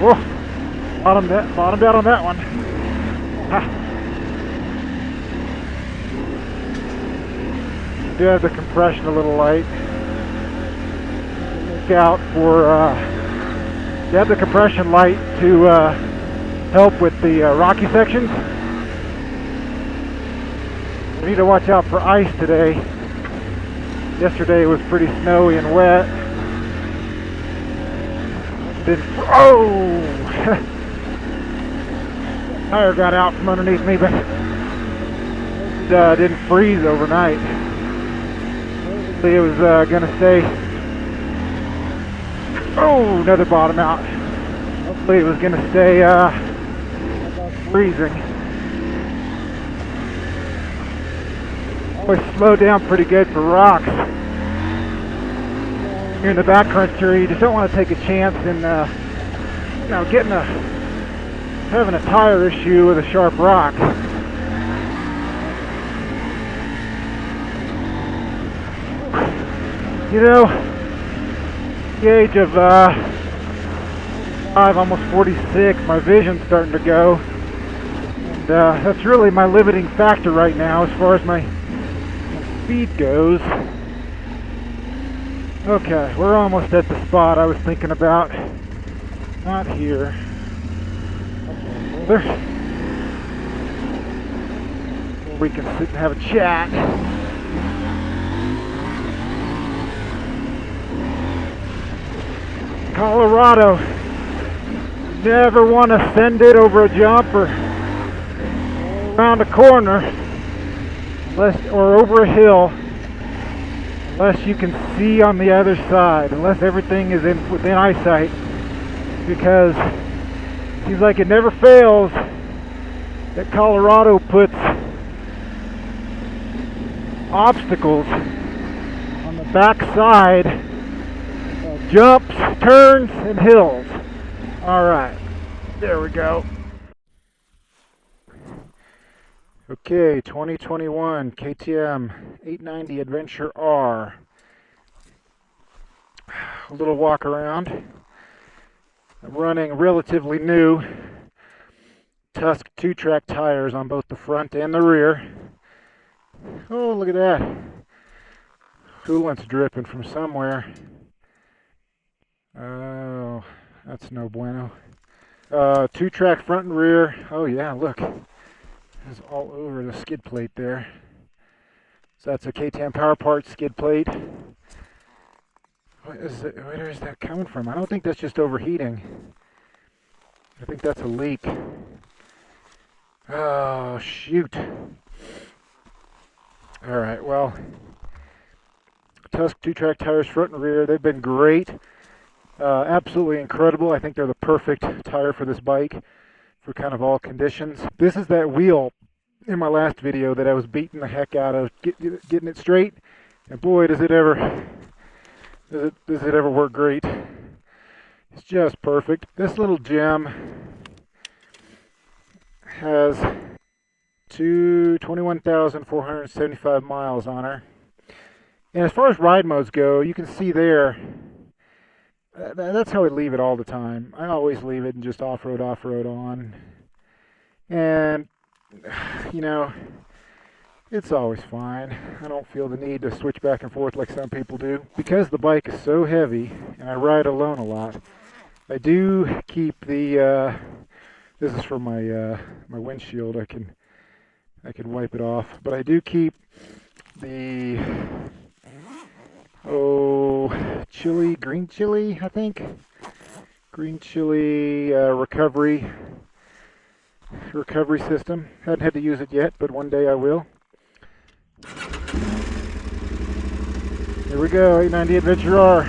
Whoa, bottomed out on that one. Ha. Do have the compression a little light. Look out for, you have the compression light to help with the rocky sections. We need to watch out for ice today. Yesterday it was pretty snowy and wet. Oh! Tire got out from underneath me, but didn't freeze overnight. It was gonna stay. Oh, another bottom out. Hopefully it was gonna stay freezing. Always slow down pretty good for rocks. You're in the backcountry, you just don't want to take a chance in you know, having a tire issue with a sharp rock. You know, the age of 5, almost 46, my vision's starting to go. And that's really my limiting factor right now as far as my speed goes. Okay, we're almost at the spot I was thinking about. Not here. There. We can sit and have a chat. Colorado. Never want to send it over a jump or around a corner, or over a hill, unless you can see on the other side, unless everything is within eyesight, because it seems like it never fails that Colorado puts obstacles on the back side of jumps, turns, and hills. Alright, there we go. Okay, 2021 KTM 890 Adventure R. A little walk around. I'm running relatively new Tusk 2-track tires on both the front and the rear. Oh, look at that. Coolant's dripping from somewhere. Oh, that's no bueno. 2-track front and rear. Oh yeah, look. Is all over the skid plate there. So that's a KTM Power Parts skid plate. Where is that coming from? I don't think that's just overheating. I think that's a leak. Oh, shoot. Alright, well, Tusk 2-track tires front and rear, they've been great. Absolutely incredible. I think they're the perfect tire for this bike, for kind of all conditions. This is that wheel in my last video that I was beating the heck out of getting it straight, and boy does it ever work great. It's just perfect. This little gem has 21,475 miles on her, and as far as ride modes go, you can see there, that's how I leave it all the time. I always leave it and just off-road on. And, you know, it's always fine. I don't feel the need to switch back and forth like some people do. Because the bike is so heavy, and I ride alone a lot, I do keep the, this is for my my windshield, I can wipe it off, but I do keep the, green chili, I think. Green chili recovery system. Haven't had to use it yet, but one day I will. Here we go, 890 Adventure R.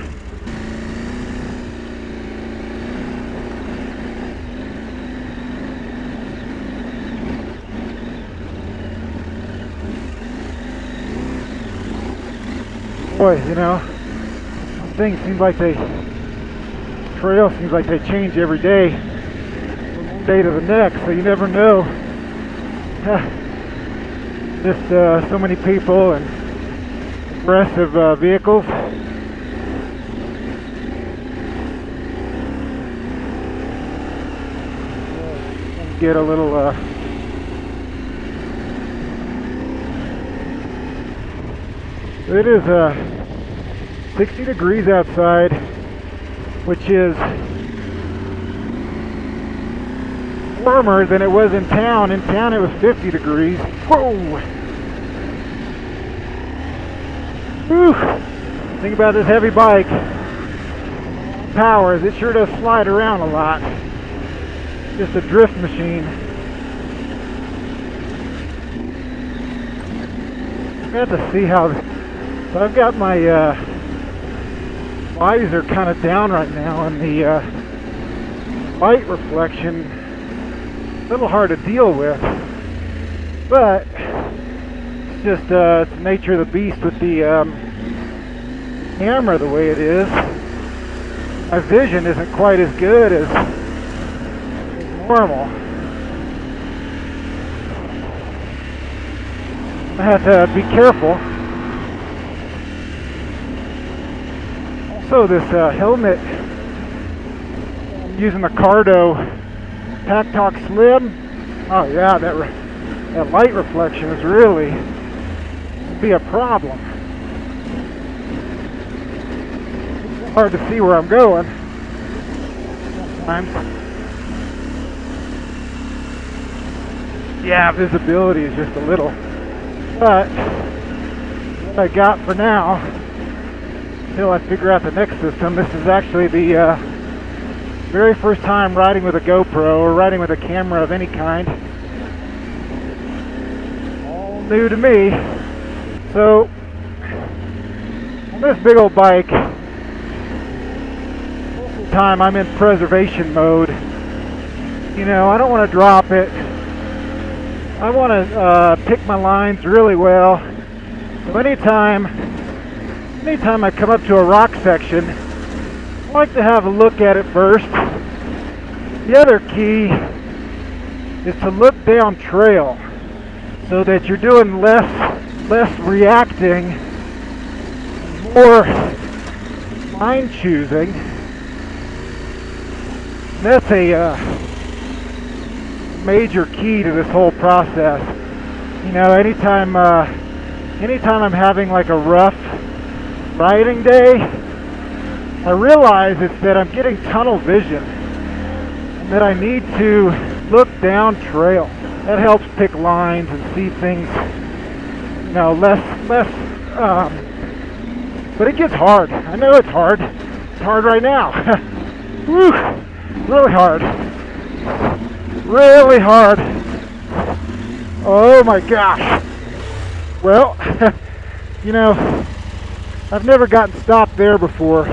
Boy, you know, things seem like trails seems like they change every day, from one day to the next, so you never know. Just so many people and aggressive vehicles. get a little it is 60 degrees outside, which is warmer than it was in town. In town it was 50 degrees. Whoa! Whew! Think about this heavy bike. Powers, it sure does slide around a lot. Just a drift machine. I have to see how. So I've got my visor kind of down right now, and the light reflection a little hard to deal with. But it's just it's the nature of the beast with the camera the way it is. My vision isn't quite as good as normal. I have to be careful. Also, this helmet, I'm using the Cardo Packtalk Slim. Oh yeah, that light reflection is really be a problem. It's hard to see where I'm going sometimes. Yeah, visibility is just a little. But what I got for now, until I figure out the next system, this is actually the very first time riding with a GoPro or riding with a camera of any kind. All new to me. So, on this big old bike, most of the time I'm in preservation mode. You know, I don't want to drop it. I want to pick my lines really well. So anytime I come up to a rock section, I like to have a look at it first. The other key is to look down trail so that you're doing less reacting, more line choosing. That's a major key to this whole process. You know, anytime I'm having like a rough riding day, I realize it's that I'm getting tunnel vision and that I need to look down trail. That helps pick lines and see things, you know, less but it gets hard. I know it's hard. It's hard right now. Woo! Really hard. Really hard. Oh my gosh. Well, you know, I've never gotten stopped there before.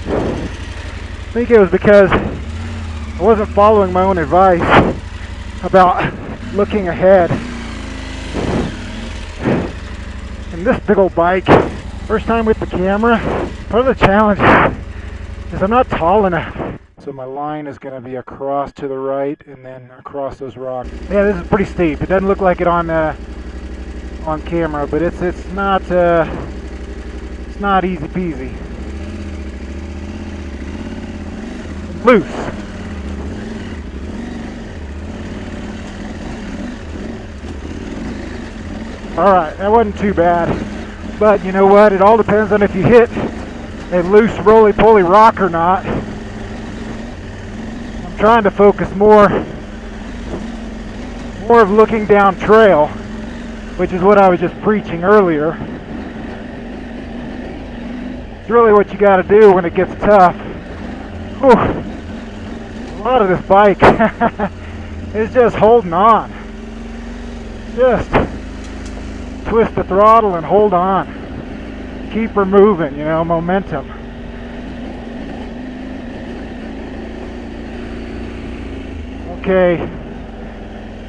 I think it was because I wasn't following my own advice about looking ahead. And this big old bike, first time with the camera, part of the challenge is I'm not tall enough. So my line is going to be across to the right and then across those rocks. Yeah, this is pretty steep. It doesn't look like it on camera, but it's not easy peasy. Loose. Alright, that wasn't too bad. But you know what? It all depends on if you hit a loose roly-poly rock or not. I'm trying to focus more of looking down trail, which is what I was just preaching earlier. It's really what you got to do when it gets tough. Whew. A lot of this bike is just holding on. Just twist the throttle and hold on. Keep her moving, you know, momentum. Okay,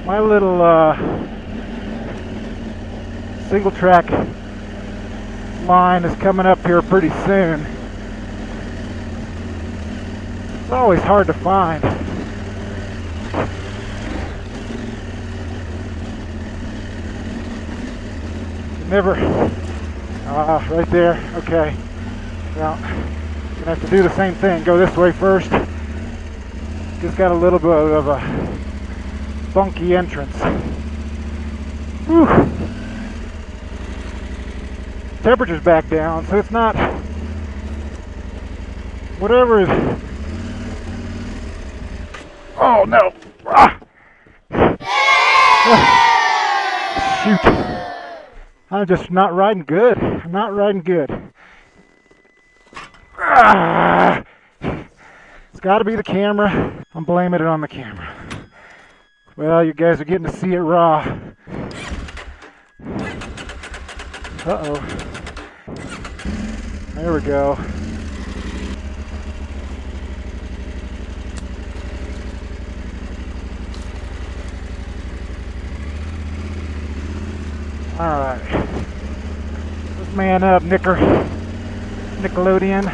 my little single track line is coming up here pretty soon. It's always hard to find. Never, right there, okay. Well, gonna have to do the same thing, go this way first. Just got a little bit of a funky entrance. Whew. Temperature's back down, so it's not whatever is. Oh no! Ah. Shoot! I'm just not riding good. I'm not riding good. Ah. It's got to be the camera. I'm blaming it on the camera. Well, you guys are getting to see it raw. Uh-oh. There we go. Alright. Let's man up, Nickelodeon.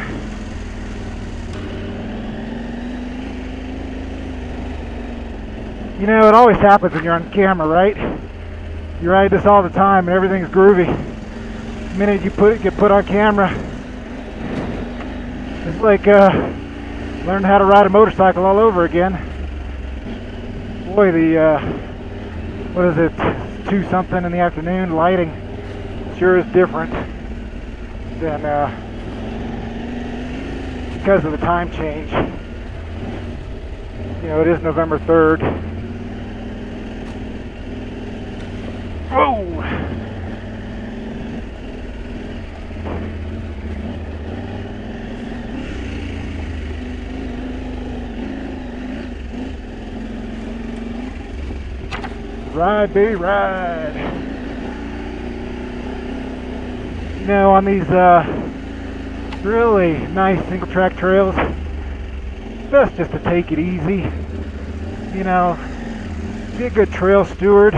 You know, it always happens when you're on camera, right? You ride this all the time and everything's groovy. The minute you get put on camera, it's like learning how to ride a motorcycle all over again. Boy, the what is it, 2 something in the afternoon, lighting sure is different than because of the time change. You know, it is November 3rd. Whoa! Ride, baby, ride. You know, on these really nice single track trails, it's best just to take it easy. You know, be a good trail steward.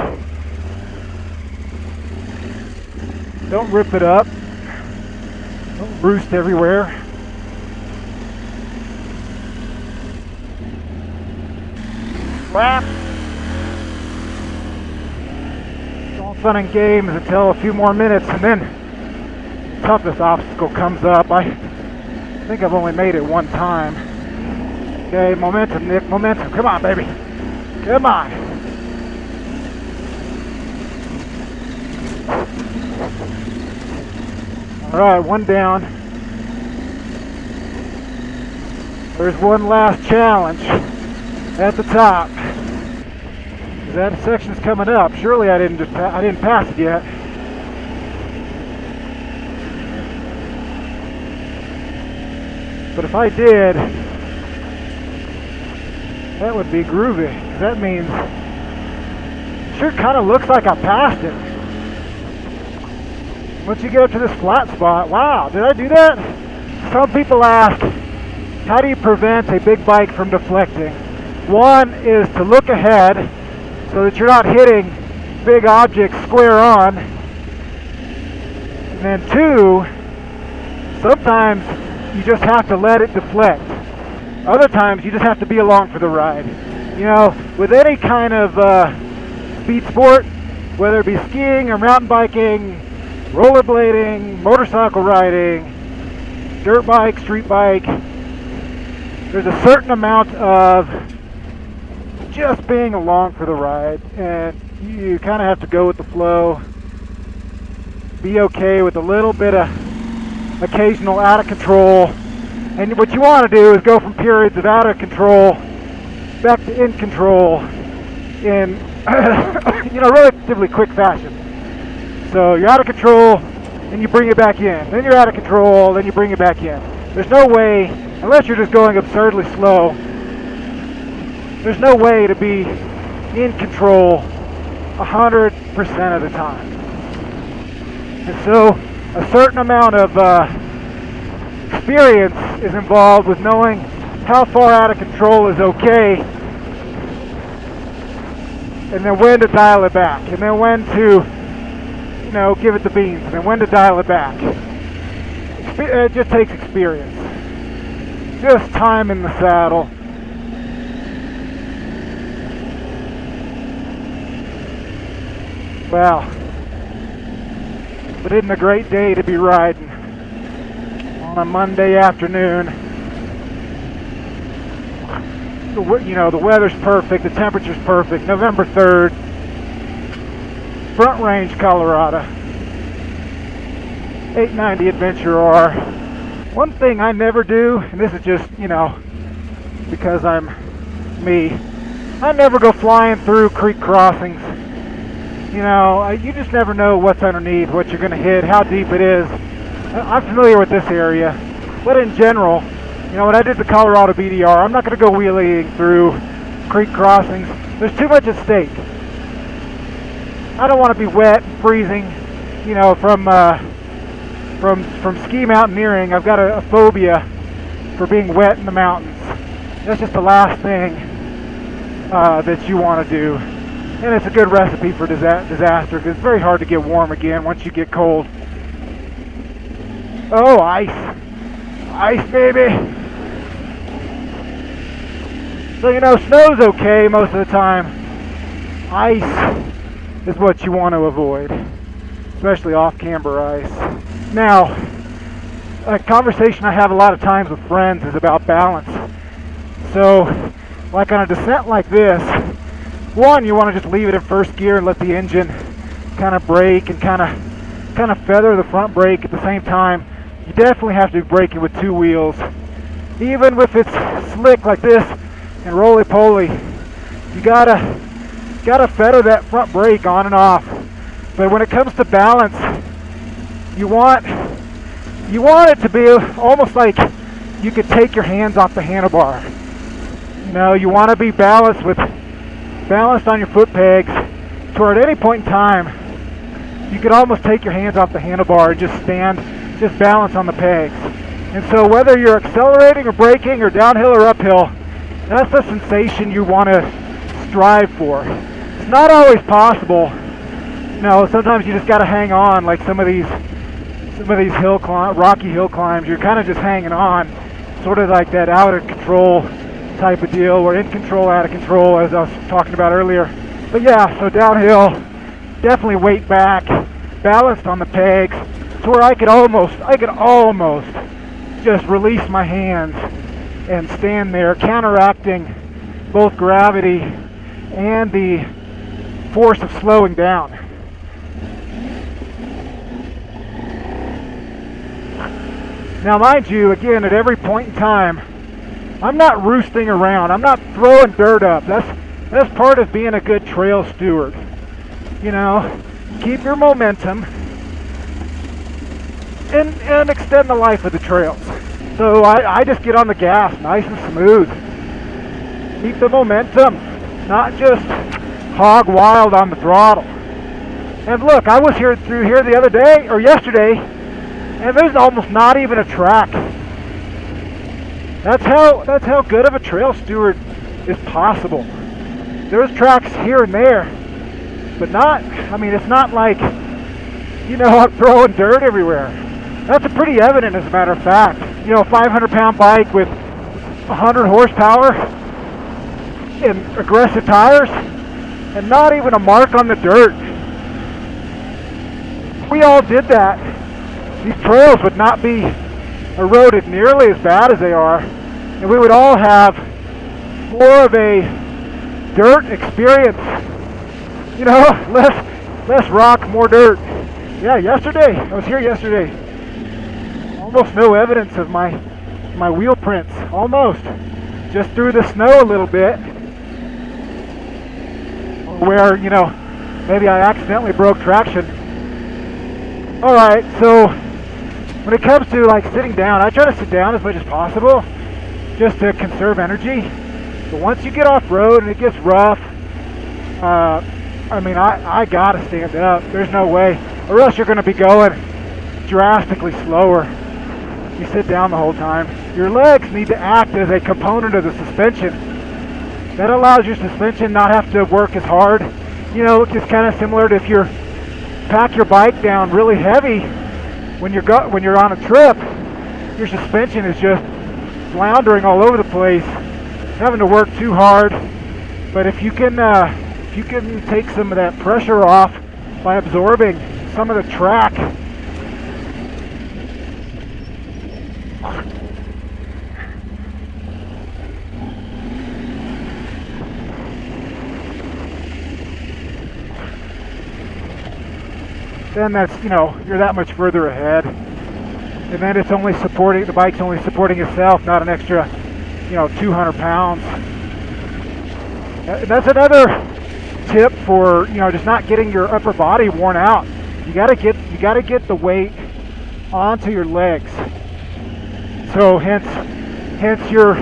Don't rip it up. Don't roost everywhere. Slap. It's all fun and games until a few more minutes, and then the toughest obstacle comes up. I think I've only made it one time. Okay, momentum, Nick, momentum. Come on, baby. Come on. Alright, one down. There's one last challenge at the top. That section's coming up. Surely I didn't pass it yet. But if I did, that would be groovy. That means it sure kind of looks like I passed it. Once you get up to this flat spot, wow, did I do that? Some people ask, how do you prevent a big bike from deflecting? One is to look ahead so that you're not hitting big objects square on. And then 2, sometimes you just have to let it deflect. Other times you just have to be along for the ride. You know, with any kind of speed sport, whether it be skiing or mountain biking, rollerblading, motorcycle riding, dirt bike, street bike, there's a certain amount of just being along for the ride, and you kind of have to go with the flow, be okay with a little bit of occasional out of control. And what you want to do is go from periods of out of control back to in control in you know, relatively quick fashion. So you're out of control, then you bring it back in. Then you're out of control, then you bring it back in. There's no way, unless you're just going absurdly slow, there's no way to be in control 100% of the time. And so a certain amount of experience is involved with knowing how far out of control is okay, and then when to dial it back, and then when to, you know, give it the beans, and then when to dial it back. It just takes experience. Just time in the saddle. Well, but isn't it a great day to be riding on a Monday afternoon? the weather's perfect, the temperature's perfect. November 3rd, Front Range, Colorado. 890 Adventure R. One thing I never do, and this is just, because I'm me, I never go flying through creek crossings. You just never know what's underneath, what you're going to hit, how deep it is. I'm familiar with this area, but in general, when I did the Colorado BDR, I'm not going to go wheeling through creek crossings. There's too much at stake. I don't want to be wet and freezing, from ski mountaineering. I've got a phobia for being wet in the mountains. That's just the last thing that you want to do. And it's a good recipe for disaster, because it's very hard to get warm again once you get cold. Oh, ice. Ice, baby. So, snow's okay most of the time. Ice is what you want to avoid, especially off-camber ice. Now, a conversation I have a lot of times with friends is about balance. So, like on a descent like this, one, you want to just leave it in first gear and let the engine kind of brake and kind of feather the front brake at the same time. You definitely have to be braking with two wheels. Even if it's slick like this and roly-poly, you gotta feather that front brake on and off. But when it comes to balance, you want it to be almost like you could take your hands off the handlebar. You want to be balanced on your foot pegs, to where at any point in time you could almost take your hands off the handlebar and just balance on the pegs. And so whether you're accelerating or braking or downhill or uphill, that's the sensation you want to strive for. It's not always possible. Sometimes you just got to hang on, like some of these rocky hill climbs. You're kind of just hanging on, sort of like that out of control type of deal. We're in control, out of control, as I was talking about earlier. But yeah, so downhill, definitely weight back, balanced on the pegs, to where I could almost just release my hands and stand there, counteracting both gravity and the force of slowing down. Now, mind you, again, at every point in time, I'm not roosting around. I'm not throwing dirt up. That's part of being a good trail steward. Keep your momentum and extend the life of the trails. So I just get on the gas nice and smooth. Keep the momentum, not just hog wild on the throttle. And look, I was through here the other day, or yesterday, and there's almost not even a track. That's how good of a trail steward is possible. There's tracks here and there, but it's not like, I'm throwing dirt everywhere. That's pretty evident, as a matter of fact. A 500-pound bike with 100 horsepower and aggressive tires, and not even a mark on the dirt. We all did that. These trails would not be eroded nearly as bad as they are, and we would all have more of a dirt experience. Less rock, more dirt. Yeah, I was here yesterday. Almost no evidence of my wheel prints. Almost. Just through the snow a little bit. Where, maybe I accidentally broke traction. Alright, so when it comes to sitting down, I try to sit down as much as possible just to conserve energy. But once you get off road and it gets rough, I gotta stand up. There's no way. Or else you're gonna be going drastically slower. You sit down the whole time. Your legs need to act as a component of the suspension. That allows your suspension not have to work as hard. It's kind of similar to if you pack your bike down really heavy when you're on a trip. Your suspension is just floundering all over the place, having to work too hard. But if you can take some of that pressure off by absorbing some of the track, then that's, you know, you're that much further ahead. And then it's only supporting, the bike's only supporting itself, not an extra, you know, 200 pounds. That's another tip for, you know, just not getting your upper body worn out. You gotta get the weight onto your legs. So hence you're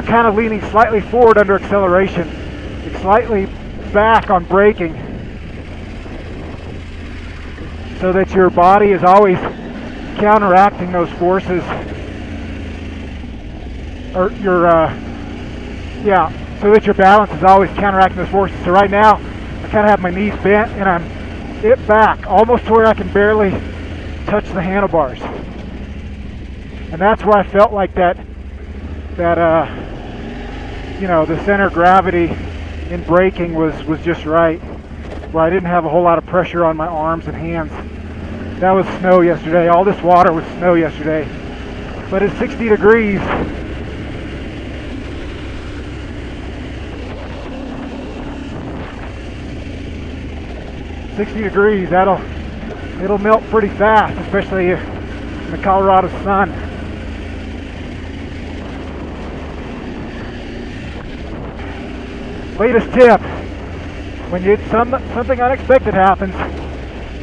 kind of leaning slightly forward under acceleration, slightly back on braking, so that your body is always counteracting those forces, or so that your balance is always counteracting those forces. So right now, I kind of have my knees bent and I'm it back, almost to where I can barely touch the handlebars. And that's where I felt like that you know, the center of gravity in braking was just right, where I didn't have a whole lot of pressure on my arms and hands. That was snow yesterday. All this water was snow yesterday. But it's 60 degrees. It'll melt pretty fast, especially in the Colorado sun. Latest tip: when something unexpected happens,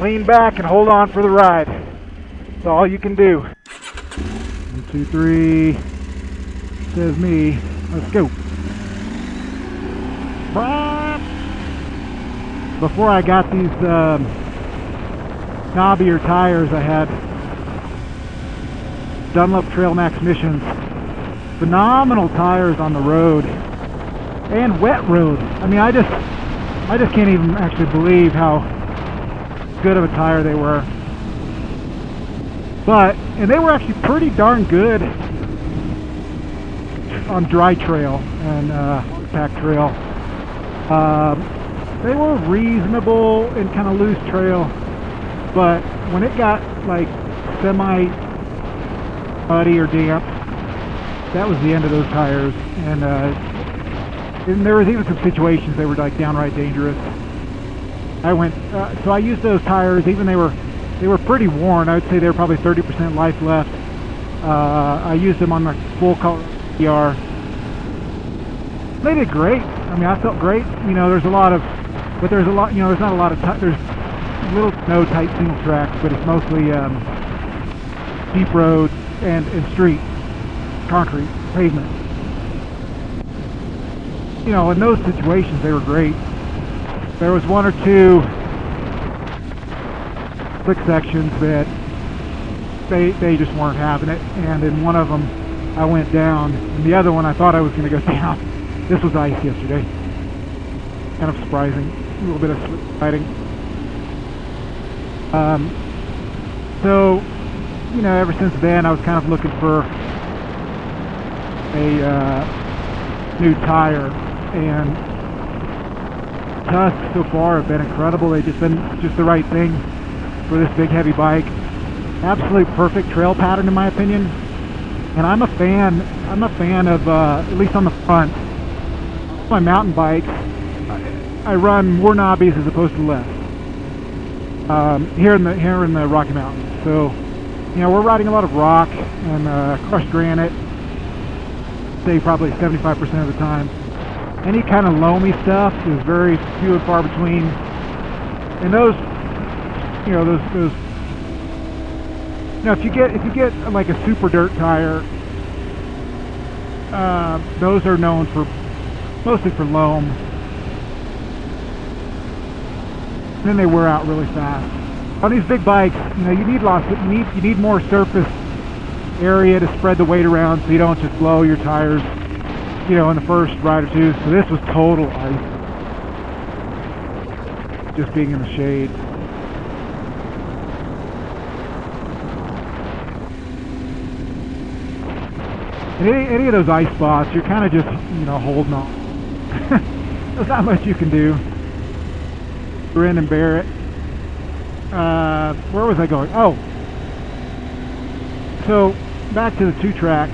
lean back and hold on for the ride. That's all you can do. 1, 2, 3. Says me. Let's go. Before I got these knobbier tires, I had Dunlop Trail Max Missions. Phenomenal tires on the road and wet road. I mean, I just can't even actually believe how good of a tire they were. And they were actually pretty darn good on dry trail and pack trail. They were reasonable in kind of loose trail, but when it got like semi muddy or damp, that was the end of those tires. And there was even some situations they were like downright dangerous. So I used those tires, even they were pretty worn. I would say they were probably 30% life left. I used them on my full color PR. They did great. I mean, I felt great. You know, there's not a lot, there's little no tight single tracks, but it's mostly deep roads and street, concrete, pavement. You know, in those situations, they were great. There was one or two slick sections that they just weren't having it, and in one of them I went down, and the other one I thought I was going to go down. This was ice yesterday. Kind of surprising. A little bit of sliding. So, you know, ever since then I was kind of looking for a new tire, and Tusk so far have been incredible. They've just been the right thing for this big heavy bike. Absolute perfect trail pattern in my opinion, and I'm a fan of at least on the front. My mountain bikes, I run more knobbies as opposed to less. Here in the Rocky Mountains. So, you know, we're riding a lot of rock and crushed granite. Say probably 75% of the time. Any kind of loamy stuff is very few and far between. And those, you know, those. Now, if you get like a super dirt tire, those are known for mostly for loam. And then they wear out really fast. On these big bikes, you know, you need more surface area to spread the weight around, so you don't just blow your tires, you know, in the first ride or two. So this was total ice, just being in the shade. And any of those ice spots, you're kind of just, you know, holding on. There's not much you can do. Grin and bear it. Where was I going? Oh, so back to the two tracks.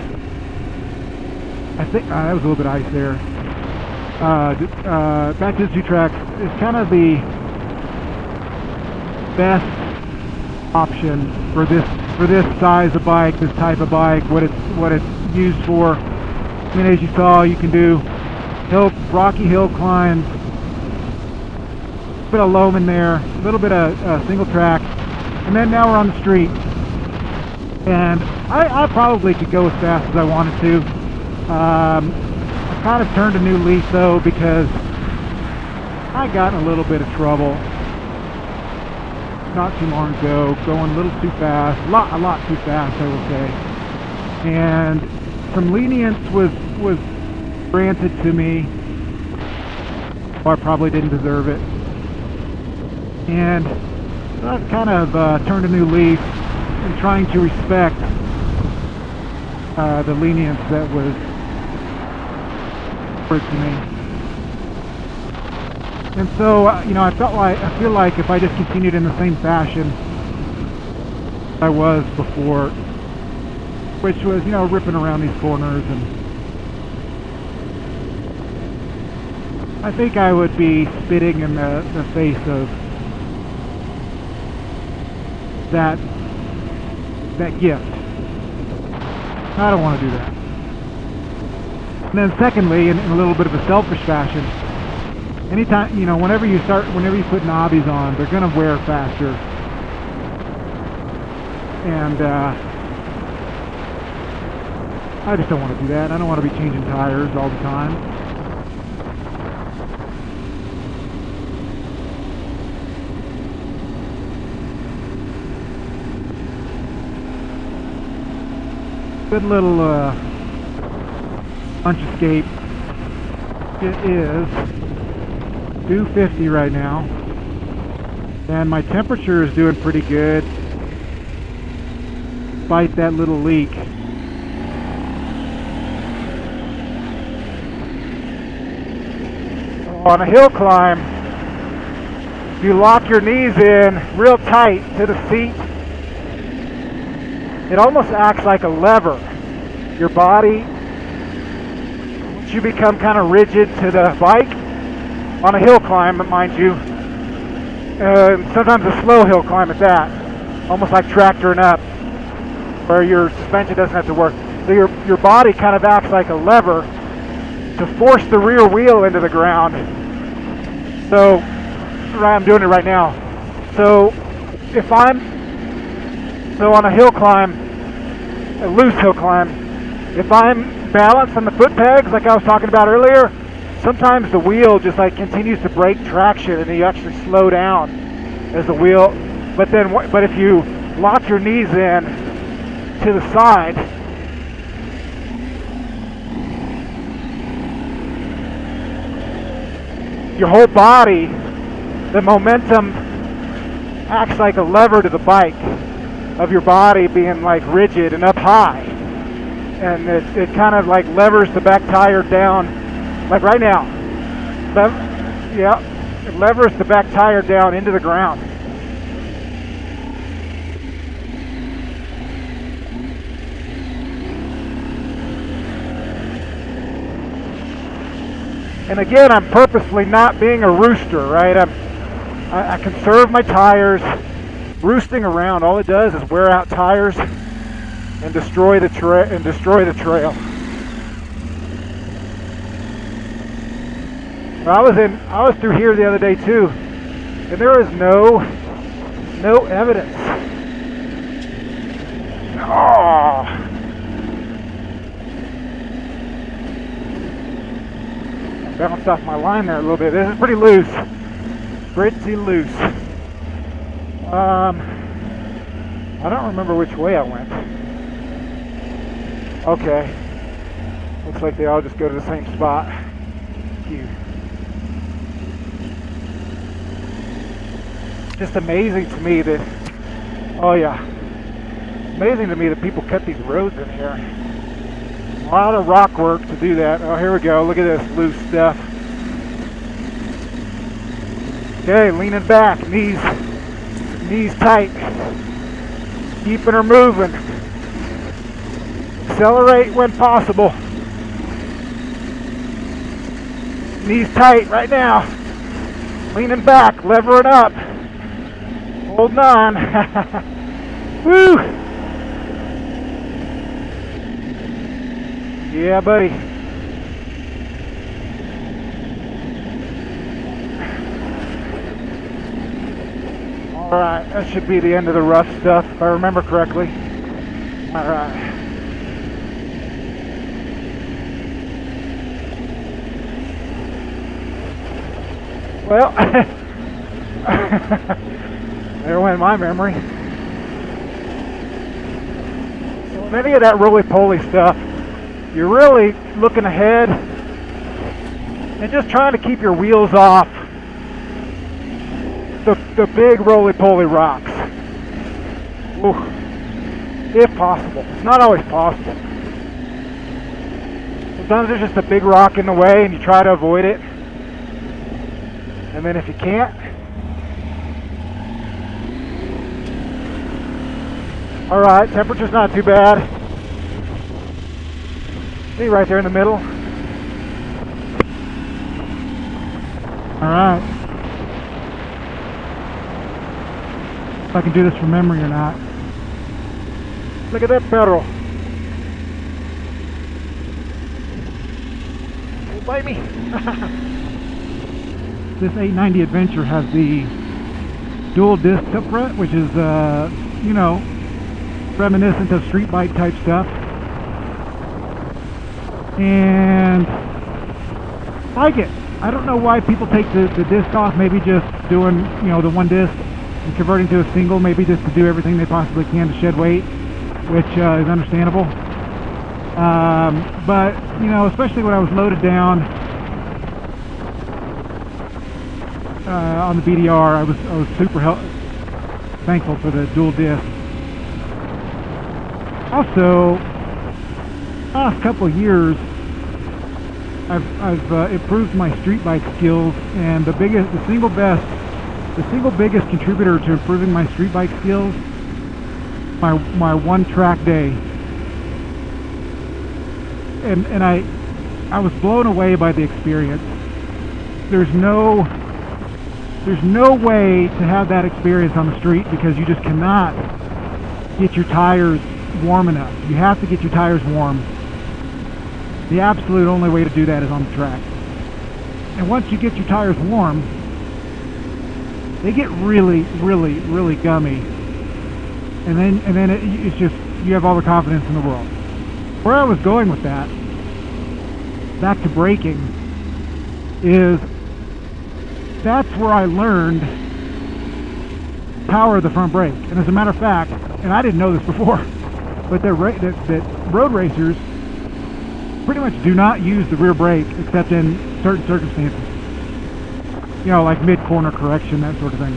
I think that was a little bit of ice there. Back to the two tracks. It's kind of best option for this size of bike, this type of bike, what it's used for. I mean, as you saw, you can do rocky hill climbs, a bit of loam in there, a little bit of single track, and then now we're on the street. And I probably could go as fast as I wanted to. I kind of turned a new leaf though, because I got in a little bit of trouble not too long ago, going a little too fast, a lot too fast, I will say. And some lenience was granted to me. I probably didn't deserve it. And I've kind of turned a new leaf and trying to respect the lenience that was offered to me. And so, I feel like if I just continued in the same fashion I was before, which was, ripping around these corners, and I think I would be spitting in the face of that gift. I don't want to do that. And then secondly, in a little bit of a selfish fashion, anytime, whenever you put knobbies on, they're going to wear faster. And I just don't want to do that. I don't want to be changing tires all the time. Good little punch escape. It is 250 right now, and my temperature is doing pretty good despite that little leak. On a hill climb, if you lock your knees in real tight to the seat, it almost acts like a lever. Your body, once you become kind of rigid to the bike, on a hill climb, mind you, sometimes a slow hill climb at that, almost like tractoring up, where your suspension doesn't have to work. So your body kind of acts like a lever to force the rear wheel into the ground. So, I'm doing it right now. So, on a hill climb, a loose hill climb, if I'm balanced on the foot pegs, like I was talking about earlier, sometimes the wheel just continues to break traction, and you actually slow down as the wheel. But if you lock your knees in to the side, your whole body, the momentum acts like a lever to the bike of your body being rigid and up high, and it kind of levers the back tire down, like right now. It levers the back tire down into the ground. And again, I'm purposely not being a rooster, right? I conserve my tires. Roosting around, all it does is wear out tires and destroy the trail. I was through here the other day too, and there is no evidence. Oh. I bounced off my line there a little bit. This is pretty loose. Pretty loose. I don't remember which way I went. Okay. Looks like they all just go to the same spot. Cute. Just amazing to me that, amazing to me that people cut these roads in here. A lot of rock work to do that. Oh, here we go. Look at this loose stuff. Okay, leaning back, knees tight, keeping her moving. Accelerate when possible. Knees tight right now. Leaning back, levering up. Holding on. Woo! Yeah, buddy. Alright, that should be the end of the rough stuff, if I remember correctly. Alright. Well, there went my memory. So with any of that roly-poly stuff, you're really looking ahead and just trying to keep your wheels off the big roly-poly rocks. Ooh, if possible. It's not always possible. Sometimes there's just a big rock in the way and you try to avoid it. And then if you can't, alright, temperature's not too bad. See, right there in the middle. Alright. If I can do this from memory or not. Look at that pedal. Don't bite me. This 890 Adventure has the dual disc up front, which is, you know, reminiscent of street bike type stuff. And I like it. I don't know why people take the disc off, maybe just doing, you know, the one disc and converting to a single, maybe just to do everything they possibly can to shed weight, which is understandable. But, you know, especially when I was loaded down on the BDR, I was super thankful for the dual disc. Also, last couple of years, I've improved my street bike skills, and the single biggest contributor to improving my street bike skills, my one track day. And I was blown away by the experience. There's no way to have that experience on the street because you just cannot get your tires warm enough. You have to get your tires warm. The absolute only way to do that is on the track. And once you get your tires warm, they get really, really, really gummy. And then it's just, you have all the confidence in the world. Where I was going with that, back to braking, is that's where I learned power of the front brake. And as a matter of fact, and I didn't know this before, but that road racers pretty much do not use the rear brake except in certain circumstances. You know, like mid-corner correction, that sort of thing.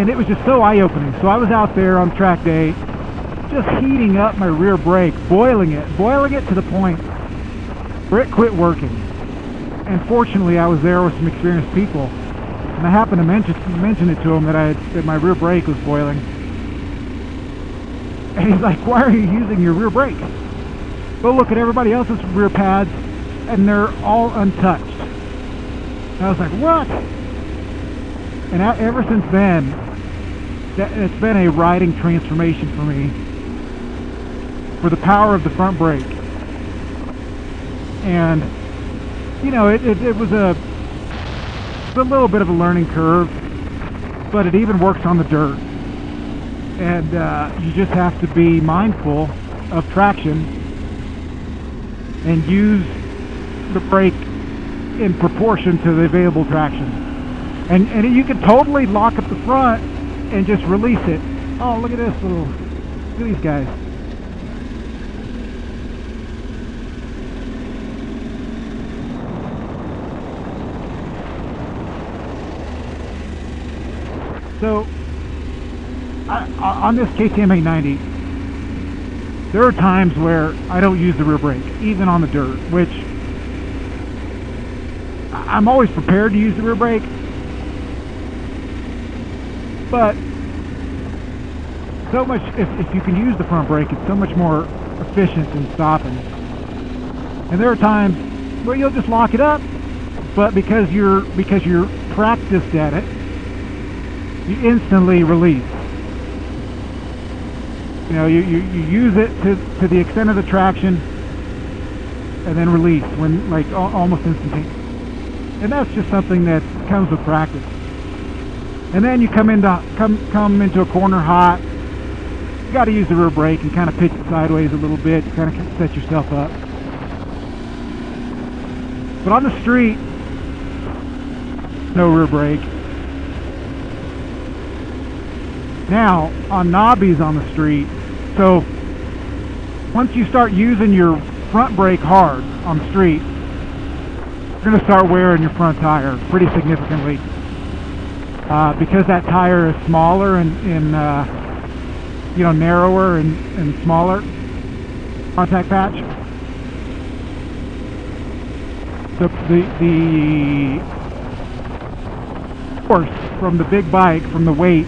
And it was just so eye-opening. So I was out there on track day, just heating up my rear brake, boiling it to the point where it quit working. And fortunately, I was there with some experienced people, and I happened to mention it to him that my rear brake was boiling. And he's like, "Why are you using your rear brake? Go look at everybody else's rear pads, and they're all untouched." And I was like, "What?" And ever since then, it's been a riding transformation for me, for the power of the front brake. And you know, it was a little bit of a learning curve, but it even works on the dirt. And you just have to be mindful of traction and use the brake in proportion to the available traction. And you can totally lock up the front and just release it. Oh, look at this look at these guys. So, on this KTM 890, there are times where I don't use the rear brake, even on the dirt, which I'm always prepared to use the rear brake, but so much, if you can use the front brake, it's so much more efficient in stopping. And there are times where you'll just lock it up, but because you're practiced at it, you instantly release. You know, you use it to the extent of the traction, and then release when, like, almost instantaneous. And that's just something that comes with practice. And then you come into a corner hot. You got to use the rear brake and kind of pitch it sideways a little bit to kind of set yourself up. But on the street, no rear brake. Now, on knobbies on the street, so once you start using your front brake hard on the street, you're going to start wearing your front tire pretty significantly. Because that tire is smaller and you know, narrower and smaller contact patch. The force from the big bike, from the weight,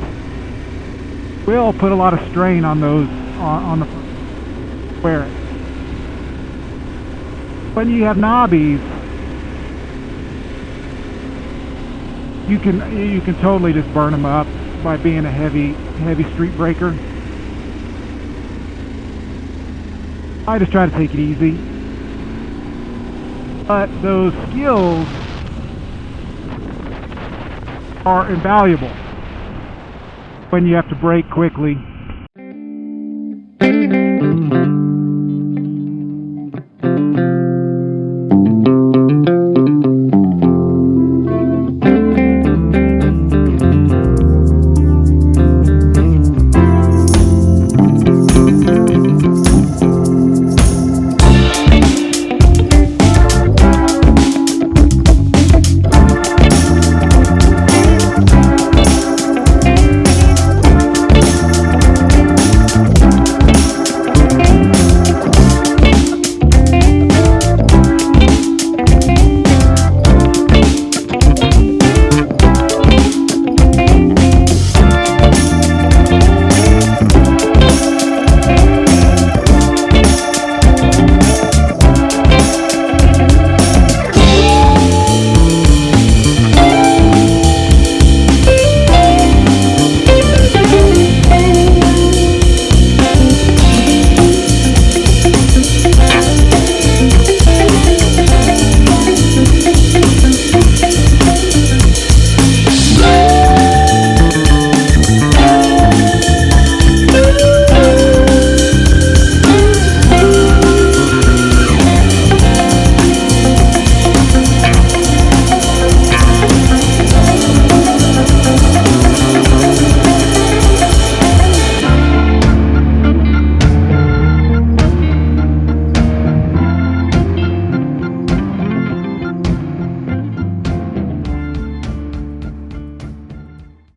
will put a lot of strain on those on the wear it. When you have knobbies, you can totally just burn them up by being a heavy street breaker. I just try to take it easy. But those skills are invaluable when you have to brake quickly